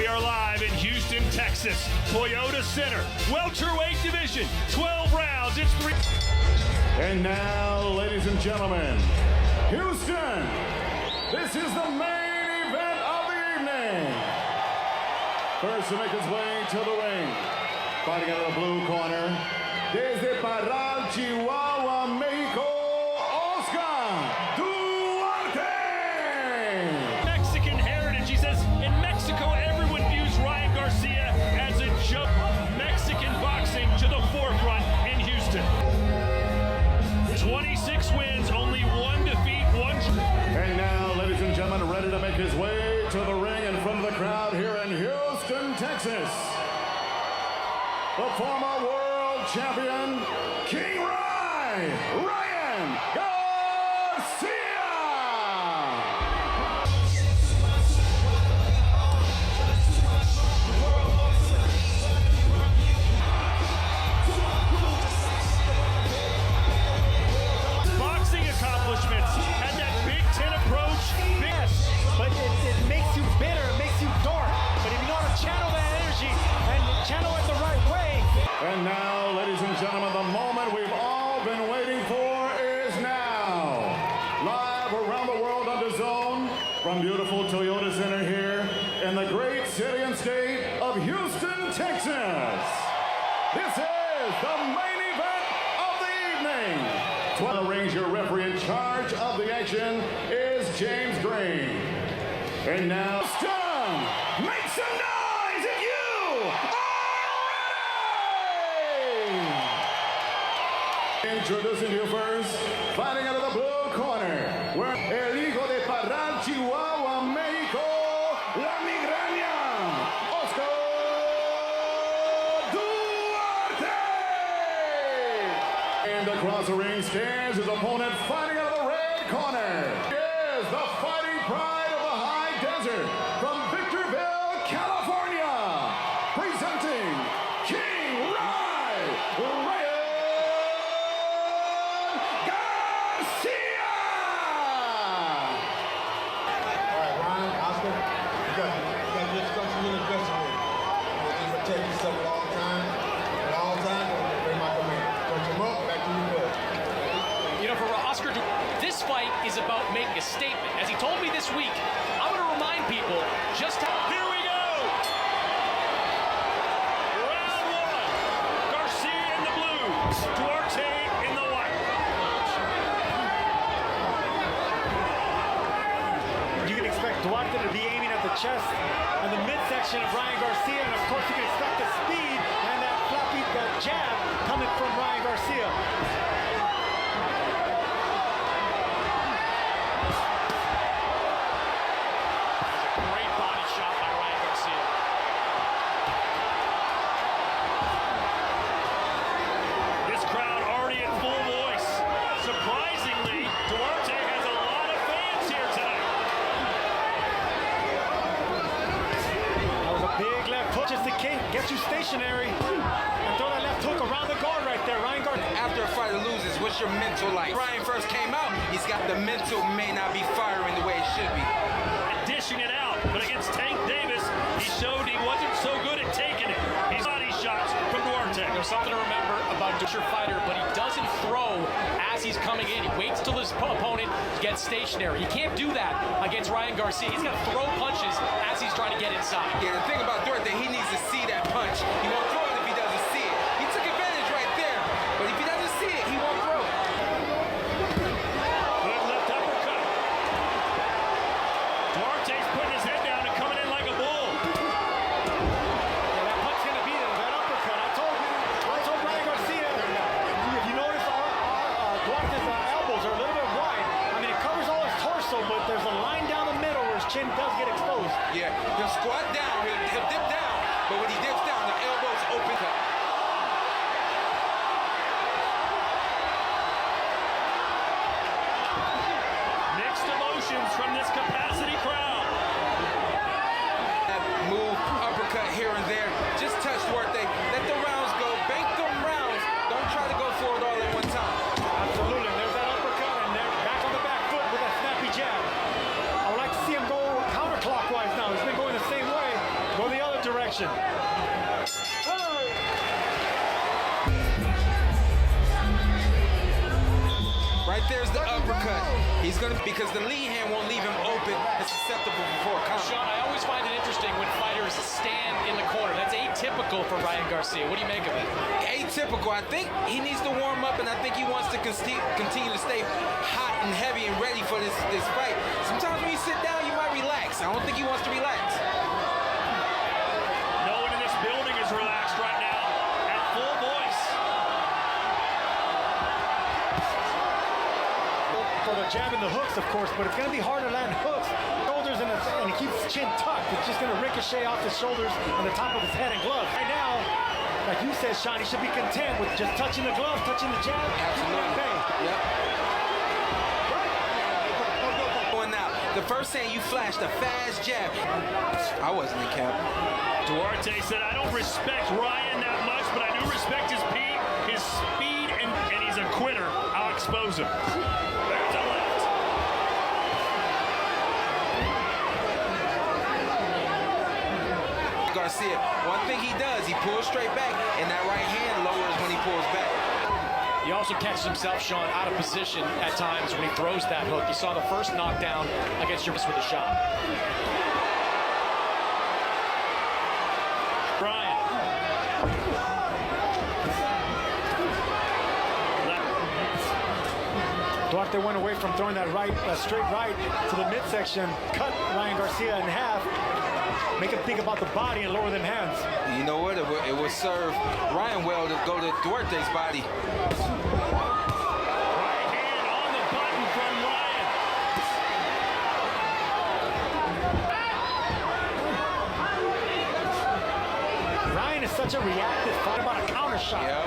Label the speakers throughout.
Speaker 1: We are live in Houston, Texas, Toyota Center, welterweight division, 12 rounds, it's 3.
Speaker 2: And now, ladies and gentlemen, Houston, this is the main event of the evening. First to make his way to the ring, fighting out of the blue corner, desde Parral, Chihuahua, Mexico, Oscar Duarte.
Speaker 1: Mexican heritage, he says, in Mexico, everyone views Ryan Garcia as a joke. Mexican boxing to the forefront in Houston. 26 wins, only one defeat, one.
Speaker 2: And now, ladies and gentlemen, ready to make his way to the ring in front of the crowd here in Houston, Texas. The former world champion, King Ryan Garcia.
Speaker 1: Boxing accomplishments, had that Big Ten approach.
Speaker 3: Yes, but it makes you bitter, it makes you dark. But if you know how to channel that energy and channel it the right way.
Speaker 2: And now, ladies and gentlemen, the moment we've all been waiting for is now. Live around the world on DAZN from beautiful Toyota Center here in the great city and state of Houston, Texas. This is the main event of the evening. The Ranger referee in charge of the action is James Green. And now, Houston, make some noise if you are ready! Introducing you first, fighting out of the blue corner, where El Hijo de Parral, Chihuahua, Mexico, La Migraña, Oscar Duarte! And across the ring stands his opponent, fighting out of the red corner. He is the fighting pride of the high desert from Victorville, California, presenting King Ryan Garcia!
Speaker 4: All right, Ryan, Oscar, you got your instructions in the dressing room. You're protect yourself at all times. At all times, don't obey my command. Punch him up, back to your bed.
Speaker 5: You know, for Oscar Duarte, this fight is about making a statement. As he told me this week, I'm going to remind people just how...
Speaker 1: Here we go! Round one, Garcia in the blue, Duarte in the white.
Speaker 3: You can expect Duarte to be aiming at the chest and the midsection of Ryan Garcia, and of course you can expect the speed and that floppy jab coming from Ryan Garcia.
Speaker 5: Great body shot by Ryan Garcia.
Speaker 1: This crowd already in full voice. Surprisingly, Duarte has a lot of fans here tonight.
Speaker 3: That was a big left hook just to get you stationary and throw that left hook around the guard right there. Ryan Garcia.
Speaker 6: After a fighter loses, what's your mental like? Ryan first came out, he's got the mental may not be firing the way it should be.
Speaker 1: Dishing it out, but against Tank Davis, he showed he wasn't so good at taking it. He's body shots from Duarte.
Speaker 5: There's something to remember about your fighter, but he doesn't throw as he's coming in. He waits till his opponent gets stationary. He can't do that against Ryan Garcia. He's got to throw punches as he's trying to get inside.
Speaker 6: Yeah, the thing about Duarte, he needs to see that punch. He won't throw it if he doesn't see it. He took advantage right there, but if he doesn't see it, he won't throw it.
Speaker 1: Good left uppercut. Duarte's putting his head down and coming in like a bull.
Speaker 3: Yeah, that punch's gonna be there, that uppercut. I told Ryan Garcia, if you notice Duarte's elbows are a little bit wide. I mean, it covers all his torso, but there's a line down the middle where his chin does get exposed.
Speaker 6: Yeah, he'll squat down, he'll dip down, but when he dips down, the elbow's open cut.
Speaker 1: Mixed emotions from this capacity crowd.
Speaker 6: That move, uppercut here and there, just touch Duarte. Let the rounds go, bank them rounds. Don't try to go for it all at one time.
Speaker 3: Absolutely. There's that uppercut, and they're back on the back foot with that snappy jab. I would like to see him go counterclockwise now. He's been going the same way. Go the midsection.
Speaker 6: Right there's the uppercut. He's gonna, because the lead hand won't leave him open and susceptible for a counter.
Speaker 5: Sean, I always find it interesting when fighters stand in the corner. That's atypical for Ryan Garcia. What do you make of it?
Speaker 6: Atypical. I think he needs to warm up, and I think he wants to continue to stay hot and heavy and ready for this fight. Sometimes when you sit down, you might relax. I don't think he wants to relax.
Speaker 1: No one in this building is relaxed right now at full voice.
Speaker 3: For the jab and the hooks, of course, but it's going to be hard to land hooks. Shoulders and he keeps his chin tucked. It's just going to ricochet off his shoulders and the top of his head and gloves. Right now, like you said, Sean, he should be content with just touching the gloves, touching the jab.
Speaker 6: Absolutely. Yep. Going out. The first hand you flashed a fast jab. I wasn't in cap.
Speaker 1: Duarte said, I don't respect Ryan that much, but I do respect his speed, and he's a quitter. I'll expose him. There's a left.
Speaker 6: Garcia, one thing he does, he pulls straight back, and that right hand lowers when he pulls back.
Speaker 5: He also catches himself, Sean, out of position at times when he throws that hook. You saw the first knockdown against Gervonta with a shot.
Speaker 1: Ryan.
Speaker 3: Duarte went away from throwing that straight right to the midsection, cut Ryan Garcia in half, make him think about the body and lower them hands.
Speaker 6: You know what? It would serve Ryan well to go to Duarte's body.
Speaker 1: Right hand on the button from Ryan.
Speaker 3: Ryan is such a reactive fighter, about a counter shot.
Speaker 6: Yep.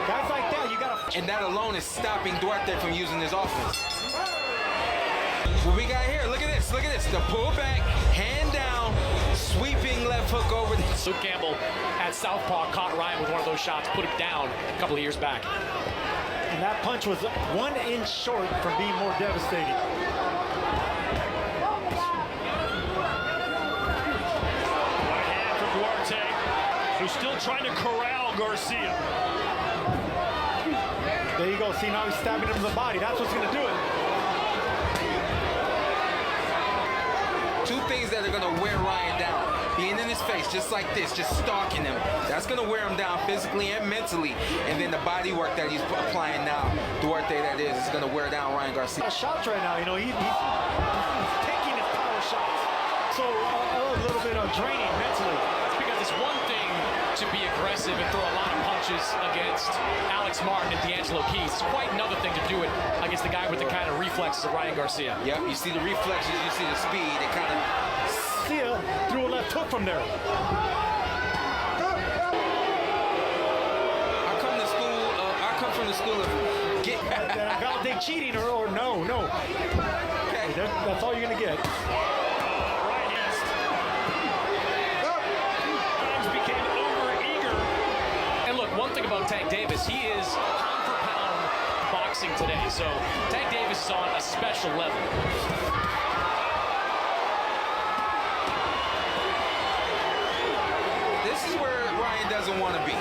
Speaker 3: Guys like that, you gotta.
Speaker 6: And that alone is stopping Duarte from using his offense. What we got here, look at this, the pull back, hand down, sweeping left hook over the...
Speaker 5: Luke Campbell at southpaw caught Ryan with one of those shots, put him down a couple of years back.
Speaker 3: And that punch was 1 inch short from being more devastating.
Speaker 1: Right hand for Duarte, who's still trying to corral Garcia.
Speaker 3: There you go. See, now he's stabbing him in the body. That's what's going to do it.
Speaker 6: Two things that are going to wear Ryan down. Being in his face just like this, just stalking him. That's going to wear him down physically and mentally. And then the body work that he's applying now, Duarte that is going to wear down Ryan Garcia.
Speaker 3: Shots right now, you know, he's taking his power shots. So a little bit of draining mentally.
Speaker 5: That's because it's one thing to be aggressive and throw a lot of punches against Alex Martin and D'Angelo Keys. It's quite another thing to do it against the guy with the kind of reflexes of Ryan Garcia.
Speaker 6: Yep, you see the reflexes, you see the speed. It kind of...
Speaker 3: Garcia threw a left hook from there.
Speaker 6: I come from the school of get...
Speaker 3: Validate cheating or no.
Speaker 6: Okay.
Speaker 3: That's all you're going to get.
Speaker 5: One thing about Tank Davis, he is pound for pound boxing today. So Tank Davis is on a special level.
Speaker 6: This is where Ryan doesn't want to be.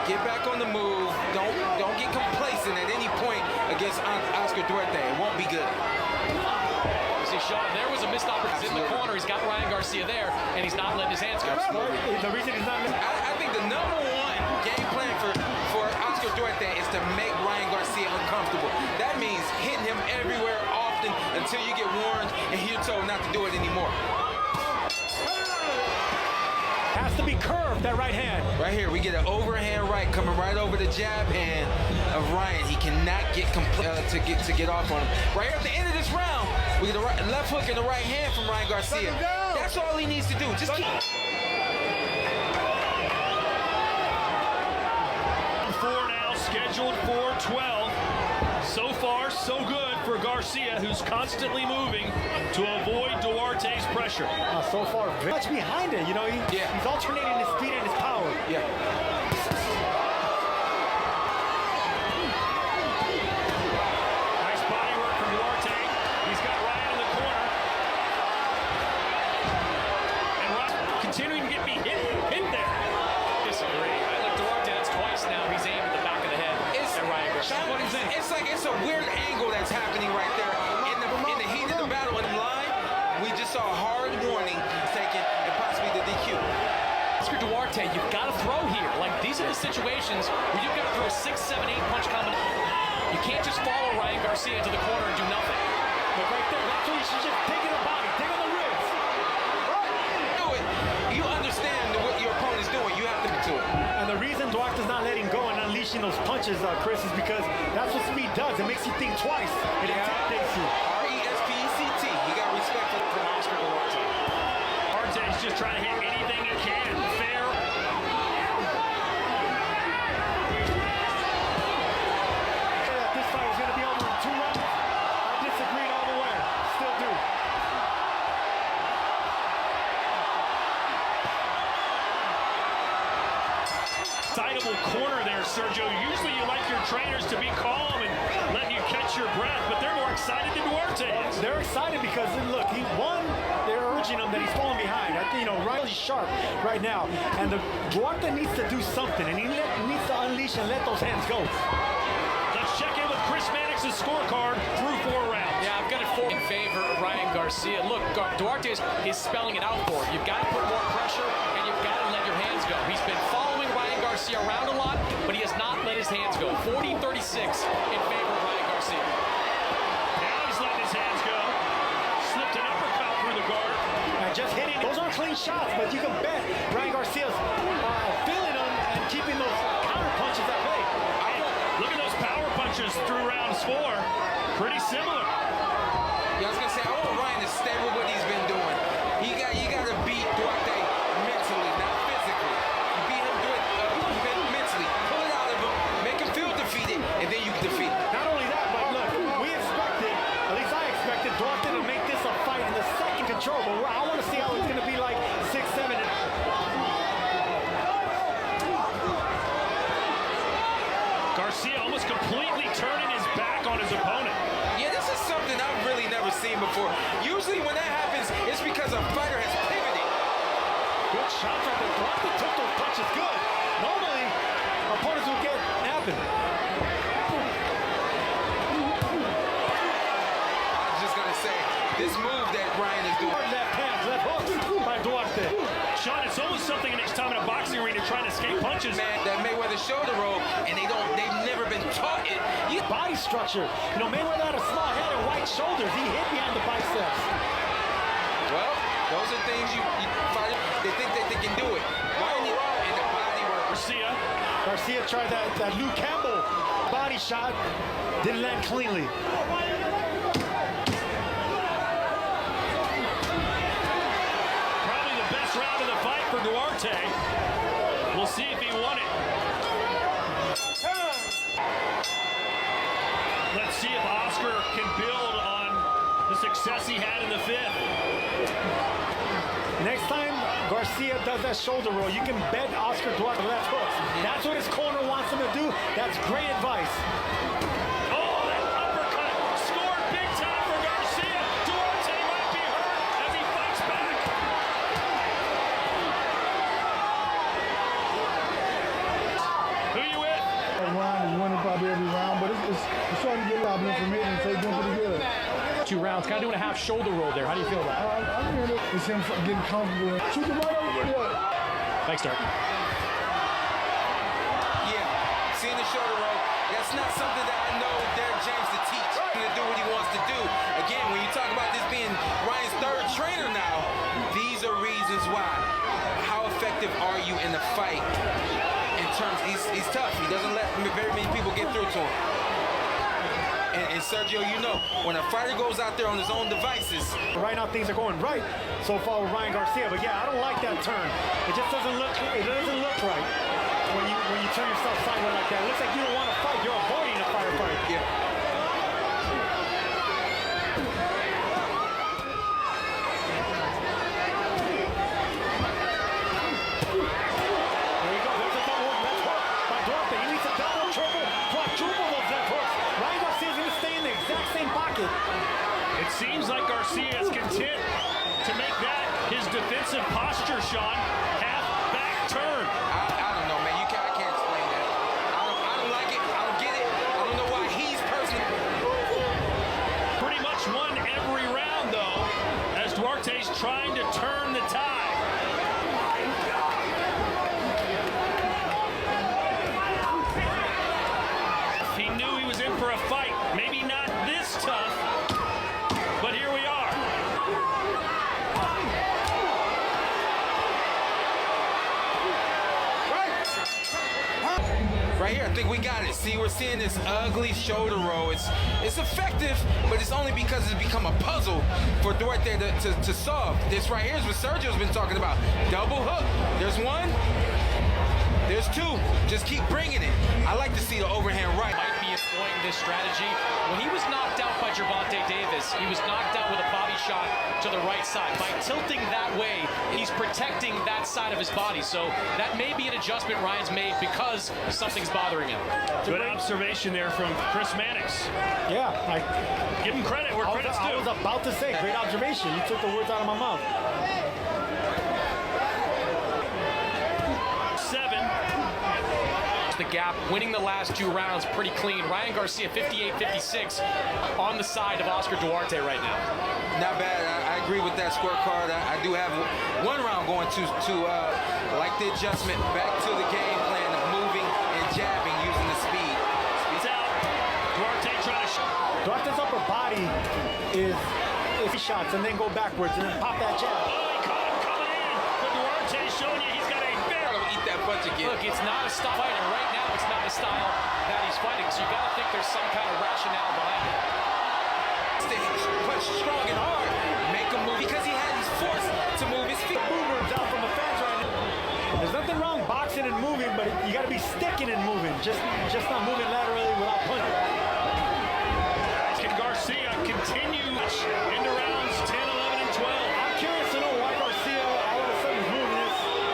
Speaker 6: Get back on the move. Don't get complacent at any point against Oscar Duarte. It won't be good.
Speaker 5: See, Sean, there was a missed opportunity in the corner. He's got Ryan Garcia there, and he's not letting his hands go.
Speaker 3: The reason he's not...
Speaker 6: I think the #1 game plan for Oscar Duarte is to make Ryan Garcia uncomfortable. That means hitting him everywhere often until you get warned and you're told not to do it anymore.
Speaker 3: Has to be curved, that right hand.
Speaker 6: Right here, we get an overhand right coming right over the jab hand of Ryan. He cannot get to get off on him. Right here at the end of this round, we get a left hook and the right hand from Ryan Garcia. That's all he needs to do. Just keep...
Speaker 1: Now scheduled for 12. So far, so good for Garcia, who's constantly moving to avoid Duarte's pressure.
Speaker 3: So far, very much behind it. You know, he's alternating his speed and his power.
Speaker 6: Yeah.
Speaker 1: Nice body work from Duarte. He's got Ryan in the corner.
Speaker 6: angle that's happening right there. In the heat of the battle in line, we just saw a hard warning taken and possibly the DQ.
Speaker 5: Oscar Duarte, you've got to throw here. Like, these are the situations where you've got to throw a 6, 7, 8 punch combination. You can't just follow Ryan Garcia into the corner and do nothing.
Speaker 3: Look right there. That's what you should just dig in the body, dig on the ribs.
Speaker 6: Do it. You understand what your opponent's doing. You have to do it.
Speaker 3: And the reason Duarte's not letting go and unleashing those punches, Chris, is because that's what speed does. It makes you think twice. It intimidates you.
Speaker 6: RESPECT. You got respect for Oscar Duarte.
Speaker 1: Duarte's just trying to hit anything he can. Fair.
Speaker 3: This fight was going to be over in 2 rounds. I disagreed all the way. Still do.
Speaker 1: Excitable corner there, Sergio. Usually you like your trainers to be calm and let you catch your breath, but they're more excited than Duarte is.
Speaker 3: They're excited because, look, he won. They're urging him that he's falling behind. I think, Riley's sharp right now. And Duarte needs to do something, and he needs to unleash and let those hands go.
Speaker 1: Let's check in with Chris Mannix's scorecard through 4 rounds.
Speaker 5: Yeah, I've got it 4 in favor of Ryan Garcia. Look, Duarte is spelling it out for him. You've got to put more pressure, and you've got to let your hands go. He's been following Ryan Garcia around a lot, but he has not let his hands go. 40-36 in favor of Ryan Garcia.
Speaker 1: Now he's letting his hands go. Slipped an uppercut through the guard.
Speaker 3: And just hitting. Those aren't clean shots, but you can bet Ryan Garcia's feeling them and keeping those counter punches at bay.
Speaker 1: Look at those power punches through rounds 4. Pretty similar.
Speaker 6: Yeah, I was gonna say, I want Ryan to stay with what he's been doing. You got to beat Duarte mentally, not physically. You beat him mentally. Pull it out of him, make him feel defeated, and then you can defeat him.
Speaker 3: Not only that, but look, we expected, at least I expected Duarte to make this a fight in the second control, but I want to see how it's going to be like 6, 7, and
Speaker 1: Garcia almost completely turning his back on his opponent.
Speaker 6: Yeah, this is something I've really never seen before. Usually when that happens, it's because a fighter has pivoted.
Speaker 3: good shots right there. Duarte took those punches good. Normally, opponents will get napping.
Speaker 6: I was just gonna say, this move that Ryan is doing.
Speaker 3: Left hands, left hooks by Duarte.
Speaker 1: Sean, it's almost something next time in a boxing arena trying to escape punches.
Speaker 6: Man, that Mayweather shoulder roll, and they've never been taught it.
Speaker 3: Body structure. Mayweather had a small head and white shoulders. He hit behind the biceps.
Speaker 6: Well, those are things you fight. They think that they can do it. Ryan and the body work.
Speaker 3: Garcia tried that Luke Campbell body shot. Didn't land cleanly.
Speaker 1: Probably the best round of the fight for Duarte. We'll see if he won it. Let's see if Oscar can build on the success he had in the 5th.
Speaker 3: Next time Garcia does that shoulder roll, you can bet Oscar Duarte left hooks. That's what his corner wants him to do. That's great advice.
Speaker 1: Oh, that uppercut scored big time for Garcia. Duarte might be hurt as he fights back. Who you with?
Speaker 7: Ryan is winning probably every round, but it's starting to get a lot of information, so he's doing pretty good.
Speaker 5: 2 rounds, kind of doing a half shoulder roll there. How do you feel about it?
Speaker 7: I'm hearing it. It's him getting comfortable. Shoot him right over there.
Speaker 5: Thanks, Dirk.
Speaker 6: Yeah, seeing the shoulder roll, that's not something that I know Derek James to teach him to do what he wants to do. Again, when you talk about this being Ryan's 3rd trainer now, these are reasons why. How effective are you in the fight? In terms, he's tough. He doesn't let very many people get through to him. And Sergio, when a fighter goes out there on his own devices.
Speaker 3: Right now things are going right so far with Ryan Garcia, but yeah, I don't like that turn. It just doesn't look right when you turn yourself sideways like that. It looks like you don't want to fight. You're avoiding a fight.
Speaker 6: Yeah.
Speaker 3: There you go. There's a double left hook by Duarte. He needs a double, triple, quadruple those left hooks. Ryan Garcia's going to stay in the exact same pocket.
Speaker 1: It seems like Garcia is content to make that his defensive posture, Sean. Half back turn.
Speaker 6: I don't know, man. I can't explain that. I don't like it. I don't get it. I don't know why he's personally.
Speaker 1: Duarte's trying to turn the tide. He knew he was in for a fight. Maybe not this tough, but here we are.
Speaker 6: Right here, I think we got it. See, we're seeing this ugly shoulder roll. It's effective, but it's only because it's become a puzzle for Duarte to solve. This right here is what Sergio's been talking about. Double hook. There's one. There's two. Just keep bringing it. I like to see the overhand right.
Speaker 5: Might be employing this strategy. When he was knocked out by Gervonta Davis, he was knocked out with a body shot to the right side. By tilting that way, he's protecting that side of his body. So that may be an adjustment Ryan's made because something's bothering him.
Speaker 1: Good observation there from Chris Mannix.
Speaker 3: Yeah,
Speaker 1: Give him credit where credit's
Speaker 3: I
Speaker 1: due.
Speaker 3: was about to say, great observation. You took the words out of my mouth.
Speaker 1: 7.
Speaker 5: The gap, winning the last 2 rounds pretty clean. Ryan Garcia 58-56 on the side of Oscar Duarte right now.
Speaker 6: Not bad. I agree with that scorecard. I do have one round going to like the adjustment back to the game plan of moving and jabbing using the speed.
Speaker 1: It's out. Duarte trying to shoot.
Speaker 3: Duarte's upper body is shots and then go backwards and then pop that jab.
Speaker 1: Oh, he caught him coming in. But Duarte showing you he's got a
Speaker 6: I'll eat that punch again.
Speaker 5: Look, it's not a style fighter. Right now, it's not a style that he's fighting. So you got to think there's some kind of rationale behind it.
Speaker 6: Stay punch strong and hard. Make him move because he has force to move his feet.
Speaker 3: Boomers out from the fans right now. There's nothing wrong boxing and moving, but you got to be sticking and moving. Just not moving laterally without punching.
Speaker 1: Can Garcia continue into rounds 10, 11, and 12?
Speaker 3: I'm curious to know why Garcia all of a sudden is moving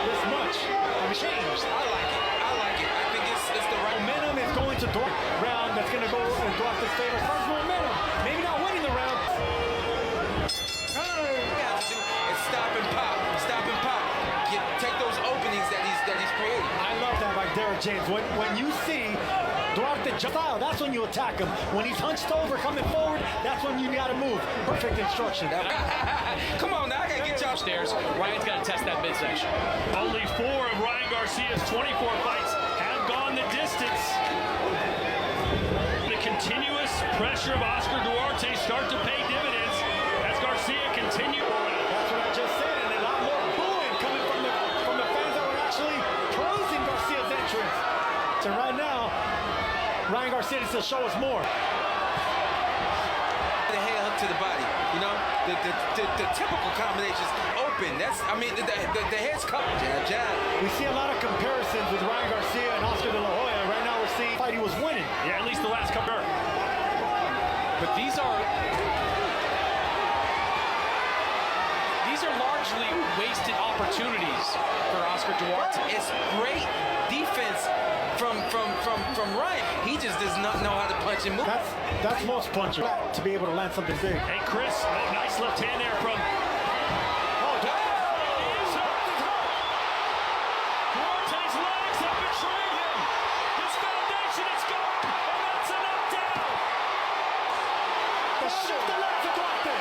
Speaker 3: this much. I mean, changed.
Speaker 6: I like it. I like it. I think it's the right
Speaker 3: Momentum is going to Duarte. Round that's going to go in Duarte's favor. First momentum. Maybe not winning the round.
Speaker 6: we have to do is stop and pop. Stop and pop. Take those openings that he's creating.
Speaker 3: I love that by Derek James. When you see Duarte style, that's when you attack him. When he's hunched over, coming forward, that's when you got to move. Perfect instruction.
Speaker 6: Come on now, I gotta get y'all
Speaker 5: Upstairs, Ryan's got to test that midsection.
Speaker 1: Only 4 of Ryan Garcia's 24 fights have gone the distance. The continuous pressure of Oscar Duarte start to pay dividends as Garcia continues.
Speaker 3: That's what I just said, and a lot more booing coming from the fans that were actually praising Garcia's entrance. So right now, Ryan Garcia needs to show us more.
Speaker 6: the head hook to the body. You know, the typical combinations open. That's, I mean, the head's covered. Jab, jab.
Speaker 3: We see a lot of comparisons with Ryan Garcia and Oscar De La Hoya. Right now we're seeing the fight he was winning.
Speaker 1: Yeah, at least the last couple.
Speaker 5: But these are largely wasted opportunities for Oscar Duarte.
Speaker 6: It's great defense from Ryan. He just does not know how to punch and move.
Speaker 3: That's most punchers to be able to land something big.
Speaker 1: Hey, Chris, a nice left hand there from Duarte's legs have betrayed him. His foundation is gone, and that's a knockdown.
Speaker 3: The shift the legs of Duarte.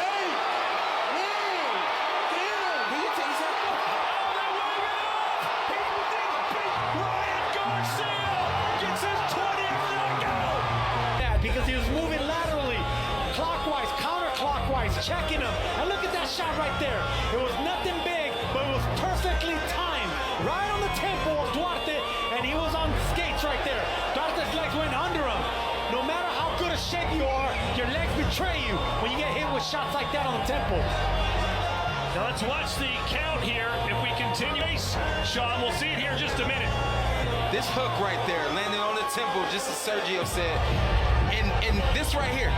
Speaker 1: Ryan Garcia gets his 20th knockout.
Speaker 3: Because he was moving laterally, clockwise, counterclockwise, checking him. And look at that shot right there. It was nothing big, but it was perfectly timed. Right on the tempo of Duarte, and he was on skates right there. Duarte's legs went under him. No matter how good a shape you are, your legs betray you when you get hit with shots like that on the tempo.
Speaker 1: Now let's watch the count here. If we continue, Sean, we'll see it here in just a minute.
Speaker 6: This hook right there, landing on the temple, just as Sergio said. And this right here,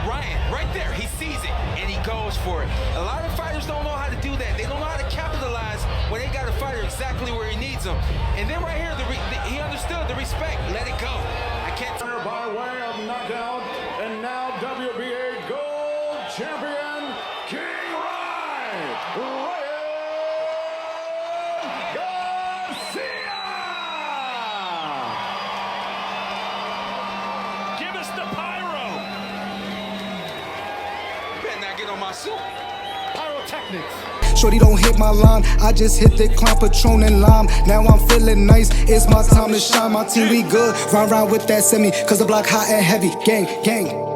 Speaker 6: Ryan, right there, he sees it and he goes for it. A lot of fighters don't know how to do that. They don't know how to capitalize when they got a fighter exactly where he needs them. And then right here, he understood the respect. Let it go. I can't.
Speaker 2: By way of knockout, and now WBA Gold Champion, King Ryan Garcia!
Speaker 1: Give us the pyro.
Speaker 6: Better not get on my suit.
Speaker 3: pyrotechnics.
Speaker 8: Shorty don't hit my line, I just hit the clown, Patron and lime. Now I'm feeling nice, it's my time to shine. My team, we good, round with that semi, cause the block hot and heavy. Gang, gang.